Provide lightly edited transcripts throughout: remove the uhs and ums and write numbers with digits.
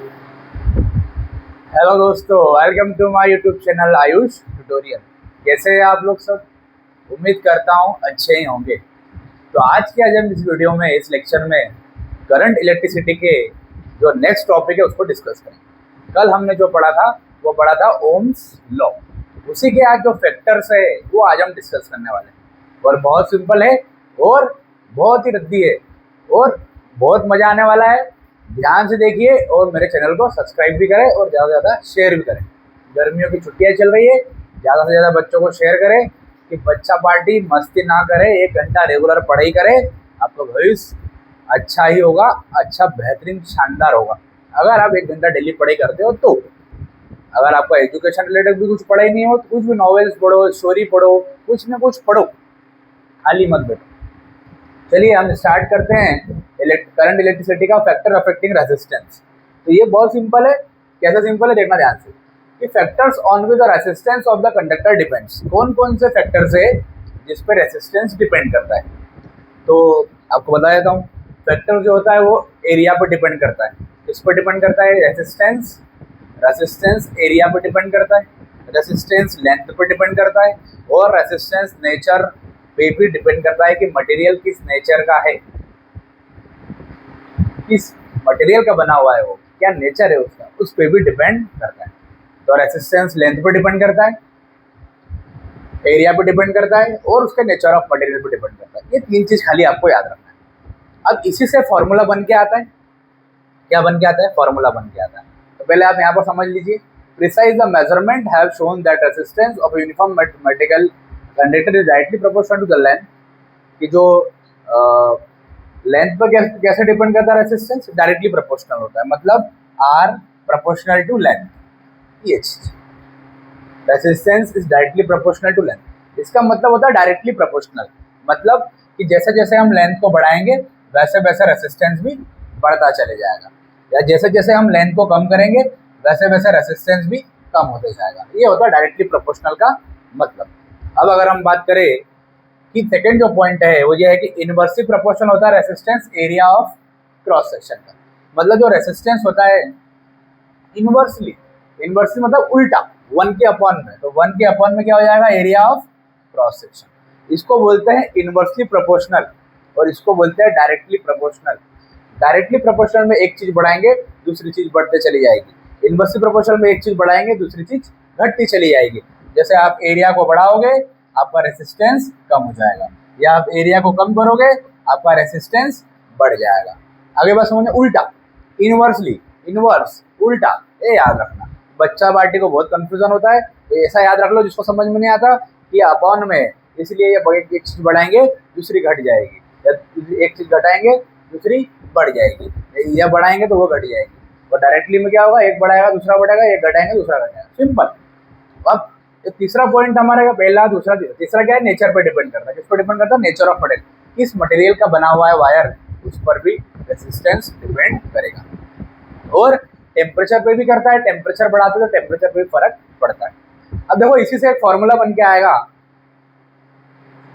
Hello दोस्तों, welcome to my YouTube channel Ayush tutorial. कैसे हैं आप लोग सब? उम्मीद करता हूँ अच्छे ही होंगे। तो आज के आज हम इस वीडियो में, इस लेक्चर में करंट इलेक्ट्रिसिटी के जो नेक्स्ट टॉपिक है उसको डिस्कस करेंगे। कल हमने जो पढ़ा था वो पढ़ा था ओम्स लॉ। उसी के आज जो फैक्टर्स है वो आज हम डिस्कस करने वाले हैं और बहुत सिंपल है और बहुत ही रद्दी है और बहुत मज़ा आने वाला है। ध्यान से देखिए और मेरे चैनल को सब्सक्राइब भी करें और ज़्यादा से ज़्यादा शेयर भी करें। गर्मियों की छुट्टियां चल रही है, ज़्यादा से ज़्यादा बच्चों को शेयर करें कि बच्चा पार्टी मस्ती ना करे, 1 घंटा रेगुलर पढ़ाई करे। आपका भविष्य अच्छा ही होगा, अच्छा बेहतरीन शानदार होगा अगर आप 1 घंटा डेली पढ़ाई करते हो। तो अगर आपका एजुकेशन रिलेटेड भी कुछ पढ़ाई नहीं हो तो कुछ भी नॉवेल्स पढ़ो, स्टोरी पढ़ो, कुछ ना कुछ पढ़ो, खाली मत बैठो। चलिए हम स्टार्ट करते हैं करंट इलेक्ट्रिसिटी का फैक्टर अफेक्टिंग रेजिस्टेंस। तो ये बहुत सिंपल है। कैसे सिंपल है देखना ध्यान से कि factors on which the resistance of the conductor depends. कौन कौन से फैक्टर्स है जिस पर रेजिस्टेंस डिपेंड करता है। तो आपको बता देता हूँ, फैक्टर जो होता है वो एरिया पर डिपेंड करता है। किस पर डिपेंड करता है? रेजिस्टेंस। रेजिस्टेंस एरिया पर डिपेंड करता है, रेजिस्टेंस लेंथ पर डिपेंड करता है और रेजिस्टेंस नेचर पे भी डिपेंड करता है कि मटेरियल किस नेचर का है, किस मटेरियल का बना हुआ है, वो क्या नेचर है उसका, उस पर भी डिपेंड करता है। तो रेजिस्टेंस लेंथ पे डिपेंड करता है, एरिया पे डिपेंड करता है और उसके नेचर ऑफ मटेरियल पे डिपेंड करता है। ये 3 चीज़ खाली आपको याद रखना है। अब इसी से फॉर्मूला बन के आता है। क्या बन के आता है? फॉर्मूला बन के आता है। तो पहले आप यहाँ पर समझ लीजिए, precise the measurement have shown that resistance of uniform material conductor is directly proportional to the length. कि जो लेंथ पर कैसे डिपेंड करता है रेजिस्टेंस? डायरेक्टली प्रोपोर्शनल होता है, मतलब आर प्रोपोर्शनल टू लेंथ। ये चीज resistance is directly proportional to length. इसका मतलब होता है डायरेक्टली प्रोपोर्शनल, मतलब कि जैसे जैसे हम लेंथ को बढ़ाएंगे वैसे वैसे रेजिस्टेंस भी बढ़ता चले जाएगा, या जैसे जैसे हम लेंथ को कम करेंगे वैसे वैसे रेजिस्टेंस भी कम होते जाएगा। ये होता है डायरेक्टली प्रोपोर्शनल का मतलब। अब अगर हम बात करें कि सेकंड जो पॉइंट है वो ये है कि इनवर्सली प्रोपोर्शनल होता है resistance area of cross section का। मतलब जो रेजिस्टेंस होता है इनवर्सली, इनवर्सली मतलब उल्टा 1 के अपॉन में, तो 1 के अपॉन में क्या हो जाएगा? Area of cross section. इसको बोलते हैं इनवर्सली प्रोपोर्शनल और इसको बोलते हैं डायरेक्टली प्रोपोर्शनल। डायरेक्टली प्रोपोर्शनल में एक चीज बढ़ाएंगे दूसरी चीज बढ़ते चली जाएगी, इनवर्सली प्रोपोर्शनल में एक चीज बढ़ाएंगे दूसरी चीज घटती चली जाएगी। जैसे आप एरिया को बढ़ाओगे आपका रेजिस्टेंस कम हो जाएगा, या आप एरिया को कम करोगे आपका रेजिस्टेंस बढ़ जाएगा। आगे बात समझना, उल्टा इनवर्सली, इनवर्स उल्टा, ये याद रखना। बच्चा पार्टी को बहुत कंफ्यूजन होता है, तो ऐसा याद रख लो जिसको समझ में नहीं आता कि अपॉन में, इसलिए ये एक चीज बढ़ाएंगे दूसरी घट जाएगी, या एक चीज घटाएंगे दूसरी बढ़ जाएगी, या बढ़ाएंगे तो वो घट जाएगी। और डायरेक्टली में क्या होगा? एक बढ़ाएगा दूसरा बढ़ेगा, एक घटाएंगे दूसरा घटेगा, सिंपल। अब तीसरा पॉइंट हमारा पहला दूसरा तीसरा क्या है? नेचर पे डिपेंड करता है। किस पर डिपेंड करता है? नेचर ऑफ मटेरियल, किस मटेरियल का बना हुआ है वायर, उस पर भी रेजिस्टेंस डिपेंड करेगा। और टेम्परेचर पे भी करता है, टेम्परेचर बढ़ाते तो टेम्परेचर पे भी फर्क पड़ता है। अब देखो इसी से एक फॉर्मूला बन के आएगा।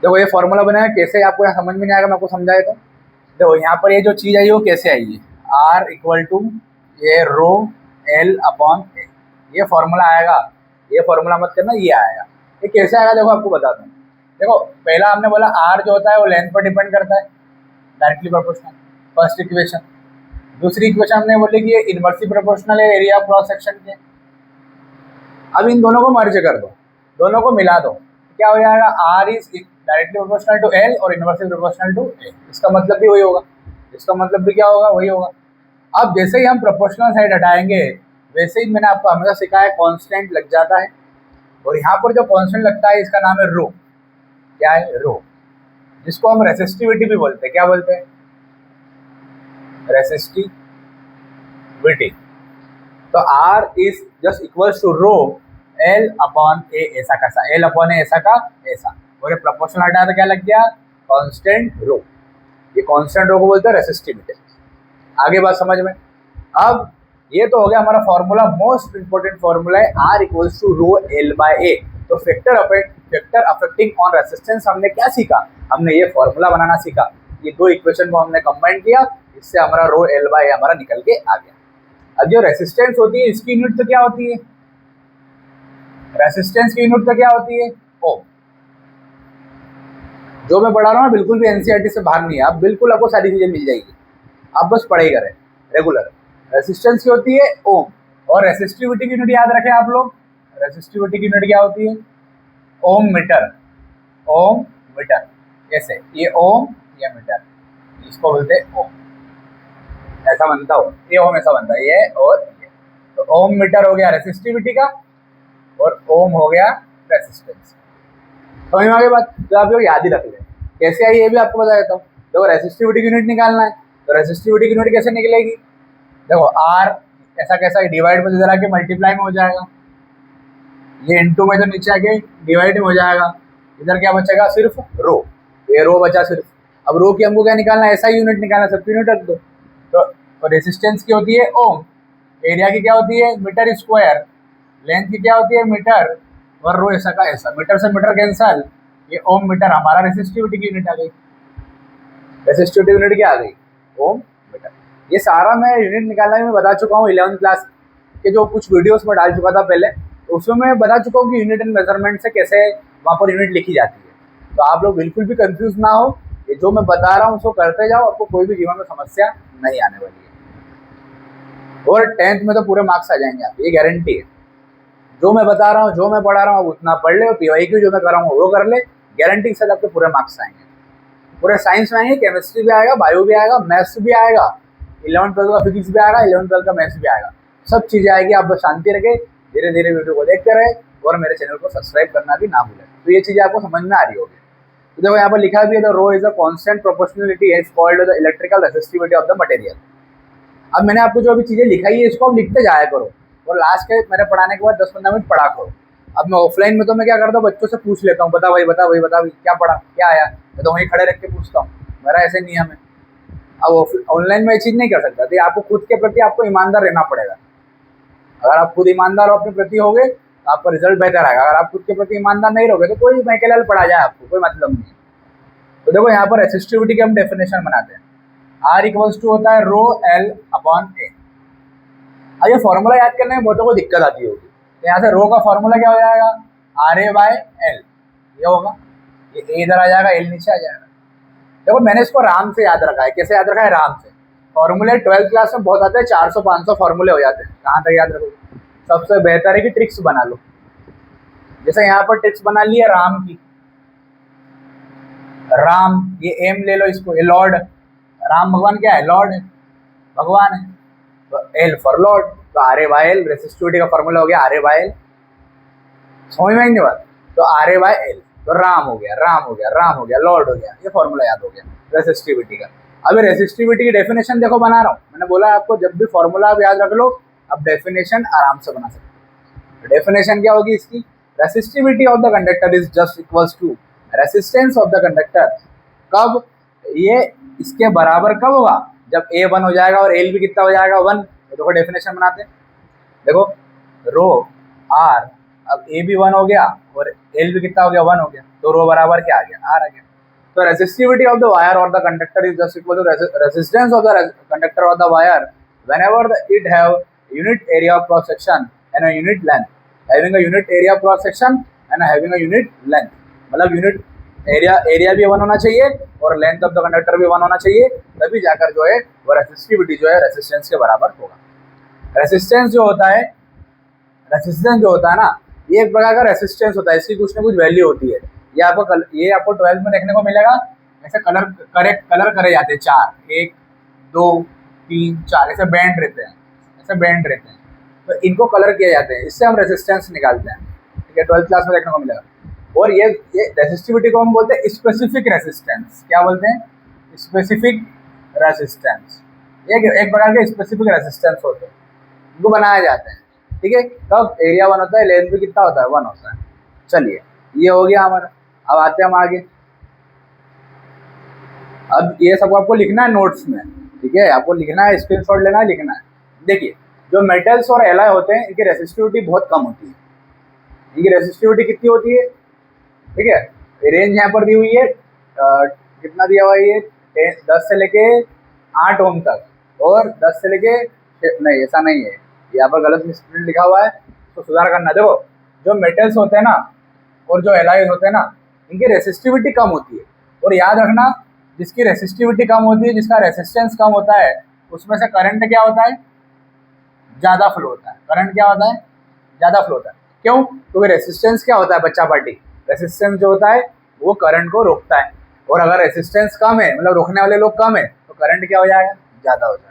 देखो ये फॉर्मूला बना है, कैसे आपको यहाँ समझ में नहीं आएगा, मैं आपको समझाए तो देखो यहाँ पर ये जो चीज आई वो कैसे आई है, आर इक्वल टू ये रो एल अपॉन ए, ये फॉर्मूला आएगा। ये फॉर्मूला मत करना, ये आएगा। ये कैसे आएगा देखो आपको बताता हूँ। देखो पहला हमने बोला आर जो होता है वो लेंथ पर डिपेंड करता है, डायरेक्टली प्रोपोर्शनल, फर्स्ट इक्वेशन। दूसरी इक्वेशन हमने बोली कि ये इनवर्सली प्रोपोर्शनल है एरिया ऑफ क्रॉस सेक्शन के। अब इन दोनों को मर्ज कर दो, दोनों को मिला दो, क्या हो जाएगा? R is directly proportional to L और इनवर्सली प्रोपोर्शनल टू ए। इसका मतलब भी वही होगा, इसका मतलब भी क्या होगा? वही होगा। अब जैसे ही हम प्रोपोर्शनल साइड हटाएंगे वैसे ही मैंने आपको हमेशा सिखाया कांस्टेंट लग जाता है, और यहाँ पर जो कांस्टेंट लगता है इसका नाम है रो। क्या है? रो, जिसको हम रेसिस्टिविटी भी बोलते हैं। क्या बोलते हैं? रेसिस्टिविटी। तो R is just equals to rho L upon A, ऐसा कैसा, एल अपॉन ए ऐसा का ऐसा, और ये प्रोपोर्शनल हटाया तो क्या लग गया? कांस्टेंट रो। ये कांस्टेंट रो को बोलते हैं रेसिस्टिविटी। आगे बात समझ में। अब ये तो हो गया हमारा फॉर्मूला, मोस्ट इंपोर्टेंट फॉर्मूला है R equals to rho L by A. तो फैक्टर अफेक्टिंग ऑन रेजिस्टेंस हमने क्या सीखा? हमने ये फॉर्मूला बनाना सीखा। ये दो इक्वेशन को हमने कंबाइन किया, इससे हमारा रो एल बाय ए हमारा निकल के आ गया। अब जो रेसिस्टेंस होती है इसकी यूनिट तो क्या होती है, रेसिस्टेंस की यूनिट तो क्या होती है, ओम। जो मैं पढ़ा रहा हूँ बिल्कुल भी एनसीईआरटी से बाहर नहीं है, आप बिल्कुल आपको सारी चीजें मिल जाएगी, आप बस पढ़ाई करें रेगुलर। रेसिस्टेंस की होती है ओम, और रेसिस्टिविटी की यूनिट याद रखें आप लोग, रेसिस्टिविटी की यूनिट क्या होती है, ओम मीटर, ओम मीटर। ऐसे ये ओम, ये मीटर, इसको बोलते हैं ओम, ऐसा बनता हो, ये ओम ऐसा बनता है, ये और ये। तो ओम मीटर हो गया रेसिस्टिविटी का, और ओम हो गया रेसिस्टेंस। समझ में आ गई बात? तो आप लोग याद ही रख लें। कैसे आई ये भी आपको बता देता हूँ। देखो रेसिस्टिविटी की यूनिट निकालना है, तो रेसिस्टिविटी की यूनिट कैसे निकलेगी, देखो आर ऐसा कैसा डिवाइड में इधर आके मल्टीप्लाई में हो जाएगा, ये इनटू में तो नीचे आके डिवाइड में हो जाएगा, इधर क्या बचेगा सिर्फ रो, ये रो बचा सिर्फ। अब रो की हमको क्या निकालना है, ऐसा यूनिट निकालना, सबकी यूनिट रख दो। तो रेसिस्टेंस की होती है ओम, एरिया की क्या होती है मीटर स्क्वायर, लेंथ की क्या होती है मीटर, और रो ऐसा का ऐसा, मीटर से मीटर कैंसल, ये ओम मीटर हमारा रेसिस्टिविटी की यूनिट आ गई। रेसिस्टिविटी यूनिट क्या आ गई, ओम मीटर। ये सारा मैं यूनिट निकालना मैं बता चुका हूँ 11th क्लास के जो कुछ वीडियोस में डाल चुका था पहले, तो उसमें मैं बता चुका हूँ कि यूनिट एंड मेजरमेंट से कैसे वहाँ पर यूनिट लिखी जाती है। तो आप लोग बिल्कुल भी कंफ्यूज ना हो, ये जो मैं बता रहा हूँ उसको करते जाओ, आपको कोई भी जीवन में समस्या नहीं आने वाली है, और 10th में तो पूरे मार्क्स आ जाएंगे आप, ये गारंटी है। जो मैं बता रहा हूँ, जो मैं पढ़ा रहा हूँ उतना पढ़ ले, पीवाईक्यू जो मैं कर रहा हूँ वो कर ले, गारंटी के साथ आपके पूरे मार्क्स आएंगे। पूरे साइंस में आएंगे, केमिस्ट्री भी आएगा, बायो भी आएगा, मैथ्स भी आएगा, 11th 12th का फिजिक्स भी आएगा, 11th 12th का मैथ्स भी आएगा, सब चीज़ें आएगी। आप बस शांति रखें, धीरे धीरे वीडियो को देखते रहे, और मेरे चैनल को सब्सक्राइब करना भी ना भूलें। तो ये चीज़ें आपको समझ में आ रही होगी। तो देखो यहाँ पर लिखा भी है, the rho is a constant proportionality is called the electrical resistivity of the material. अब मैंने आपको जो अभी चीज़ें लिखाई है इसको आप लिखते जाया करो, और लास्ट के मेरे पढ़ाने के बाद 10-15 मिनट पढ़ा करो। अब मैं ऑफलाइन में तो मैं क्या करता हूँ, बच्चों से पूछ लेता हूँ, बता भाई बता भाई बता भाई क्या पढ़ा क्या आया, मैं तो वहीं खड़े रख के पूछता हूँ, मेरा ऐसे नियम है। अब ऑनलाइन में ये चीज़ नहीं कर सकता, तो आपको खुद के प्रति आपको ईमानदार रहना पड़ेगा। अगर आप खुद ईमानदार अपने प्रति होगे तो आपका रिजल्ट बेहतर आएगा। अगर आप खुद के प्रति ईमानदार नहीं रहोगे तो कोई मैकेलाल पढ़ा जाए आपको कोई मतलब नहीं। तो देखो यहाँ पर रेसिस्टिविटी की हम डेफिनेशन बनाते हैं, R इक्वल्स टू होता है रो L अपॉन ए। अब ये फॉर्मूला याद करने में बहुतों को दिक्कत आती होगी, तो यहाँ से रो का फॉर्मूला क्या हो जाएगा, RA/L, ये होगा, ये ए इधर आ जाएगा, एल नीचे आ जाएगा। देखो मैंने इसको राम से याद रखा है, कैसे याद रखा है, राम से। फॉर्मूले 12th क्लास में बहुत आते हैं, 400-500 फॉर्मूले हो जाते हैं, कहाँ तक याद रखो। सबसे बेहतर है कि ट्रिक्स बना लो, जैसे यहाँ पर ट्रिक्स बना ली है राम की, राम, ये एम ले लो इसको, ये लॉर्ड, राम भगवान क्या है, लॉर्ड है, भगवान है, तो एल फॉर लॉर्ड, तो RA/L रेसिस्टिविटी का फॉर्मूला हो गया RA/L। समझ में नहीं बात, तो RA/L, तो राम हो गया, राम हो गया, राम हो गया, लॉर्ड हो गया, ये फॉर्मूला याद हो गया रेसिस्टिविटी का। अभी रेसिस्टिविटी की डेफिनेशन देखो बना रहा हूँ, मैंने बोला आपको जब भी फॉर्मूला आप याद रख लो, अब डेफिनेशन आराम से बना सकते हो। डेफिनेशन क्या होगी इसकी, resistivity of the conductor is just equals to resistance of the conductor. कब, ये इसके बराबर कब होगा, जब A 1 हो जाएगा और L भी कितना हो जाएगा 1। तो देखो डेफिनेशन बनाते हैं, देखो रो R, अब A भी 1 हो गया और L भी कितना हो गया 1 हो गया, तो रो बराबर क्या आ गया, R आ गया। तो रेसिस्टिविटी ऑफ द वायर और the conductor is just equal to resistance of the conductor और the wire whenever it have unit area of cross section and a unit length, having a unit area of cross section and having a unit length. मतलब unit area भी 1 होना चाहिए और length of the conductor भी 1 होना चाहिए, तभी जाकर जो है वो रेसिस्टिविटी जो है रेसिस्टेंस के बराबर होगा। रेसिस्टेंस जो होता है, रेसिस्टेंस जो होता है ना, ये एक प्रकार का रेसिस्टेंस होता है, इसकी कुछ ना कुछ वैल्यू होती है। ये आपको 12th में देखने को मिलेगा, ऐसे कलर करे जाते हैं 4, 1 2 3 4 ऐसे बैंड रहते हैं, ऐसे बैंड रहते हैं, तो इनको कलर किए जाते हैं, इससे हम रेसिस्टेंस निकालते हैं। ठीक है, 12th क्लास में देखने को मिलेगा। और ये रेसिस्टिविटी को हम बोलते हैं स्पेसिफिक रेसिस्टेंस। क्या बोलते हैं, स्पेसिफिक रेसिस्टेंस। एक प्रकार के स्पेसिफिक रेसिस्टेंस होते हैं, इनको बनाए जाते हैं। ठीक है, कब एरिया 1 होता है, लेंथ भी कितना होता है 1 होता है। चलिए ये हो गया हमारा, अब आते हैं हम आगे। अब ये सब आपको लिखना है नोट्स में, ठीक है, आपको लिखना है, स्क्रीनशॉट लेना है, लिखना है। देखिए जो मेटल्स और एलॉय होते हैं इनकी रेसिस्टिविटी बहुत कम होती है। इनकी रेसिस्टिविटी कितनी होती है, ठीक है, रेंज यहाँ पर दी हुई है, कितना दिया हुआ है ये, 10 से लेके 8 ओम तक और 10 से लेके नहीं ऐसा नहीं है, यहाँ पर गलत स्टेटमेंट लिखा हुआ है, तो सुधार करना। देखो जो मेटल्स होते हैं ना और जो एलॉयज होते हैं ना, इनकी रेसिस्टिविटी कम होती है। और याद रखना, जिसकी रेसिस्टिविटी कम होती है, जिसका रेसिस्टेंस कम होता है, उसमें से करंट क्या होता है, ज़्यादा फ्लो होता है। करंट क्या होता है, ज़्यादा फ्लो होता है। क्यों? क्योंकि रेसिस्टेंस क्या होता है बच्चा पार्टी, रेसिस्टेंस जो होता है वो करंट को रोकता है। और अगर रेसिस्टेंस कम है, मतलब रोकने वाले लोग कम है, तो करंट क्या हो जाएगा, ज़्यादा हो जाएगा।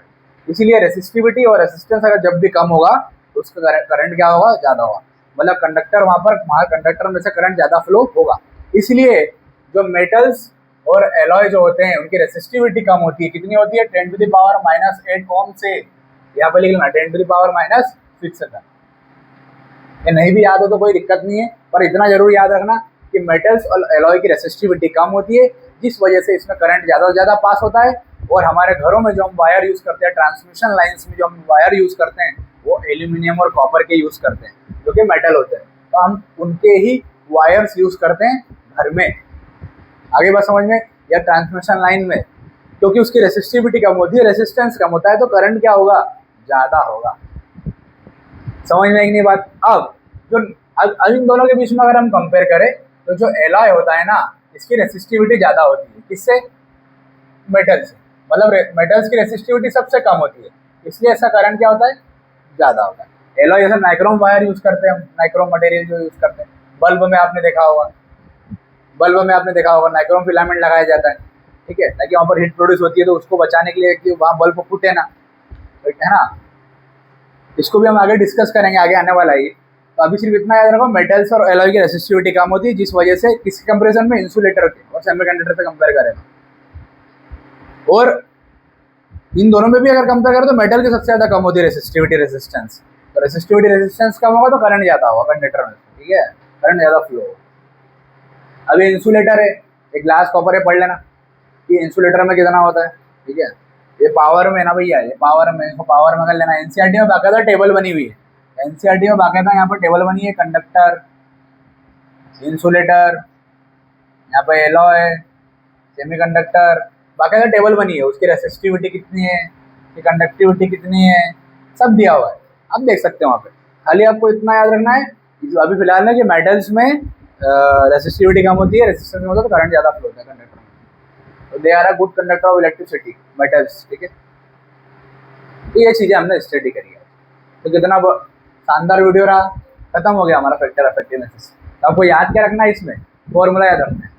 इसीलिए रेसिस्टिविटी और रेसिस्टेंस अगर जब भी कम होगा तो उसका करंट क्या होगा, ज़्यादा होगा। मतलब कंडक्टर वहाँ कंडक्टर में से करंट ज़्यादा फ्लो होगा। इसलिए जो मेटल्स और एलॉय जो होते हैं उनकी रेसिस्टिविटी कम होती है। कितनी होती है, 10⁻⁸ ओम से, यहाँ पर लिख लेना 10⁻⁶ तक। ये नहीं भी याद हो तो कोई दिक्कत नहीं है, पर इतना जरूर याद रखना कि मेटल्स और एलॉय की रेसिस्टिविटी कम होती है, जिस वजह से इसमें करंट ज़्यादा से ज़्यादा पास होता है। और हमारे घरों में जो हम वायर यूज़ करते हैं, ट्रांसमिशन लाइन्स में जो हम वायर यूज़ करते हैं, वो एल्यूमिनियम और कॉपर के यूज़ करते हैं, जो कि मेटल होते हैं। तो हम उनके ही वायर्स यूज़ करते हैं घर में। आगे बात समझ में, या ट्रांसमिशन लाइन में, क्योंकि उसकी रेसिस्टिविटी कम होती है, रेसिस्टेंस कम होता है, तो करंट क्या होगा, ज़्यादा होगा। समझ में नहीं बात। अब जो अब इन दोनों के बीच में अगर हम कंपेयर करें, तो जो एलॉय होता है ना, इसकी रेसिस्टिविटी ज़्यादा होती है। किससे, मेटल से। मतलब मेटल्स की रेसिस्टिविटी सबसे कम होती है, इसलिए ऐसा करंट क्या होता है, ज़्यादा होता है। एलॉय जैसे नाइक्रोम वायर यूज़ करते हैं हम, नाइक्रोम मटेरियल जो यूज़ करते हैं, बल्ब में आपने देखा होगा, नाइक्रोम फिलामेंट लगाया जाता है, ठीक है, ताकि वहाँ पर हीट प्रोड्यूस होती है, तो उसको बचाने के लिए कि वहाँ बल्ब फूटे ना, है ना। इसको भी हम आगे डिस्कस करेंगे, आगे आने वाला ही। तो अभी सिर्फ इतना याद रखो, मेटल्स और एलॉय की रेसिस्टिविटी कम होती है, जिस वजह से किसी कंपैरिजन में इंसुलेटर के और सेमीकंडक्टर से कंपेयर करें। और इन दोनों में भी अगर कंपेयर करें तो मेटल की सबसे ज़्यादा कम होती है रेसिस्टिविटी रेजिस्टेंस। तो रेसिस्टिविटी रेजिस्टेंस कम होगा तो करंट ज़्यादा होगा कंडक्टर में, ठीक है, करंट ज़्यादा फ्लो होगा। अभी इंसुलेटर है, एक ग्लास कॉपर है, पढ़ लेना कि इंसुलेटर में कितना होता है, ठीक है। ये पावर में ना भैया, ये पावर में, इसको पावर में कर लेना। एनसीईआरटी में बाकायदा टेबल बनी हुई है, एनसीईआरटी में बाकायदा यहाँ पर टेबल बनी है, कंडक्टर, इंसुलेटर, यहाँ पर एलॉय, सेमीकंडक्टर, बाकायदा टेबल बनी है, उसकी रेसिस्टिविटी कितनी है, उसकी कंडक्टिविटी कितनी है, सब दिया हुआ है, आप देख सकते हो वहाँ पे। खाली आपको इतना याद रखना है जो अभी फिलहाल में कि मेटल्स में रेसिस्टिविटी कम होती है, रेसिस्टेंस कम होता है, तो करंट ज़्यादा फ्लो होता है कंडक्टर में। तो they are a good conductor of electricity, metals, ठीक है। तो ये चीज़ें हमने स्टडी करी है। तो कितना शानदार वीडियो रहा, खत्म हो गया हमारा फैक्टर ऑफ इफेक्टिवनेस। तो आपको याद क्या रखना है, इसमें फॉर्मूला याद रखना है,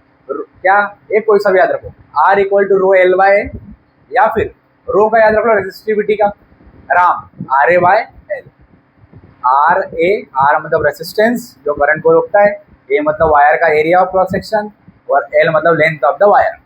क्या, एक कोई सा भी याद रखो, R equal to rho L by, या फिर रो का याद रखो रेसिस्टिविटी का, Ram R A by L. R A, R मतलब रेसिस्टेंस जो करंट को रोकता है, ए मतलब वायर का एरिया ऑफ क्रॉस सेक्शन, और एल मतलब length of the wire.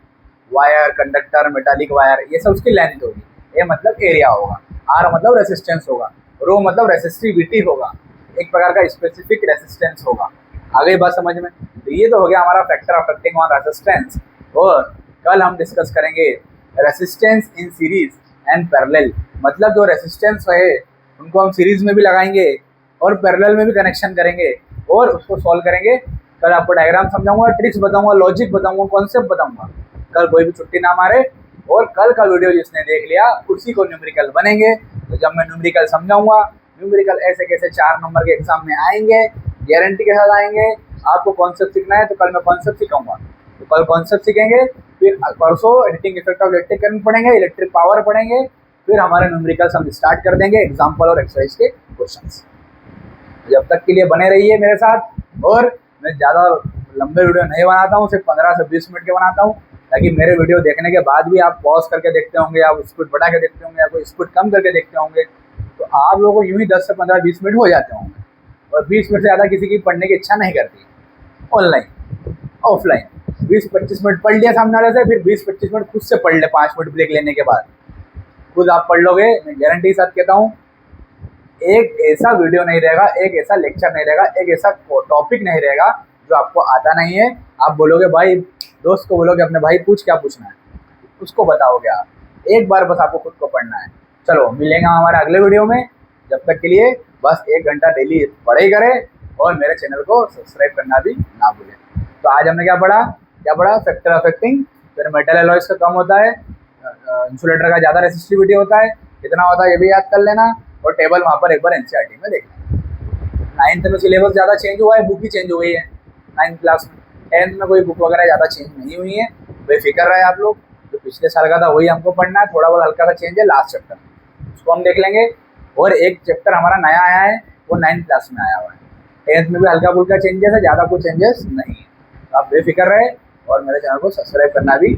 Wire, conductor, metallic wire, ये सब उसकी लेंथ होगी। ए मतलब एरिया होगा, आर मतलब रेसिस्टेंस होगा, रो मतलब रेसिस्टिविटी होगा, एक प्रकार का स्पेसिफिक रेसिस्टेंस होगा। आ गई बात समझ में। तो ये तो हो गया हमारा फैक्टर अफेक्टिंग ऑन रेसिस्टेंस। और कल हम डिस्कस करेंगे resistance in series and parallel. मतलब जो रेसिस्टेंस है उनको हम सीरीज में भी लगाएंगे और पैरेलल में भी कनेक्शन करेंगे और उसको सॉल्व करेंगे। कल आपको डायग्राम समझाऊंगा, ट्रिक्स बताऊंगा, लॉजिक बताऊंगा, कॉन्सेप्ट बताऊंगा। कल कोई भी छुट्टी ना मारे। और कल का वीडियो जिसने देख लिया उसी को न्यूमेरिकल बनेंगे। तो जब मैं न्यूमेरिकल समझाऊंगा, न्यूमेरिकल ऐसे कैसे 4 नंबर के एग्जाम में आएंगे, गारंटी के साथ आएंगे। आपको कॉन्सेप्ट सीखना है तो कल मैं कॉन्सेप्ट सिखाऊंगा, तो कल कॉन्सेप्ट सीखेंगे, फिर परसों heating effect of electric current पढ़ेंगे, इलेक्ट्रिक पावर पढ़ेंगे, फिर हमारे न्यूमेरिकल्स हम स्टार्ट कर देंगे, एग्जाम्पल और एक्सरसाइज के क्वेश्चंस। जब तक के लिए बने रहिए मेरे साथ। और मैं ज़्यादा लंबे वीडियो नहीं बनाता हूँ, सिर्फ 15 से 20 मिनट के बनाता हूँ, ताकि मेरे वीडियो देखने के बाद भी आप पॉज करके देखते होंगे, आप स्पीड बढ़ा के देखते होंगे, या कोई स्पीड कम करके देखते होंगे, तो आप लोगों को यूँ ही 10 से 15-20 मिनट हो जाते होंगे। और 20 मिनट से ज़्यादा किसी की पढ़ने की इच्छा नहीं करती, ऑनलाइन ऑफलाइन 20-25 मिनट पढ़ लिया सामने वाले से, फिर 20-25 मिनट खुद से पढ़ ले, 5 मिनट ब्रेक लेने के बाद खुद आप पढ़ लोगे। मैं गारंटी के साथ कहता हूँ, एक ऐसा वीडियो नहीं रहेगा, एक ऐसा लेक्चर नहीं रहेगा, एक ऐसा टॉपिक नहीं रहेगा जो आपको आता नहीं है। आप बोलोगे भाई, दोस्त को बोलोगे अपने भाई पूछ क्या पूछना है, उसको बताओगे आप। एक बार बस आपको खुद को पढ़ना है। चलो मिलेंगे हमारे अगले वीडियो में। जब तक के लिए बस 1 घंटा डेली पढ़ाई करें और मेरे चैनल को सब्सक्राइब करना भी ना भूलें। तो आज हमने क्या पढ़ा, फैक्टर अफेक्टिंग, फिर मेटल एलॉयज का कम होता है, इंसुलेटर का ज़्यादा रेसिस्टिविटी होता है, कितना होता है ये भी याद कर लेना, और टेबल वहाँ पर एक बार एनसीईआरटी में देख लेना। 9th में सिलेबस ज़्यादा चेंज हुआ है, बुक ही चेंज हुई है 9th क्लास में। 10th में कोई बुक वगैरह ज़्यादा चेंज नहीं हुई है, बेफिक्र रहे आप लोग। जो पिछले साल का था वही हमको पढ़ना है, थोड़ा बहुत हल्का सा चेंज है लास्ट चैप्टर, उसको हम देख लेंगे। और एक चैप्टर हमारा नया आया है, वो 9th क्लास में आया हुआ है। 10th में भी हल्का फुल्का चेंजेस है, ज़्यादा कुछ चेंजेस नहीं है। तो आप बेफिक्र रहे, और मेरे चैनल को सब्सक्राइब करना भी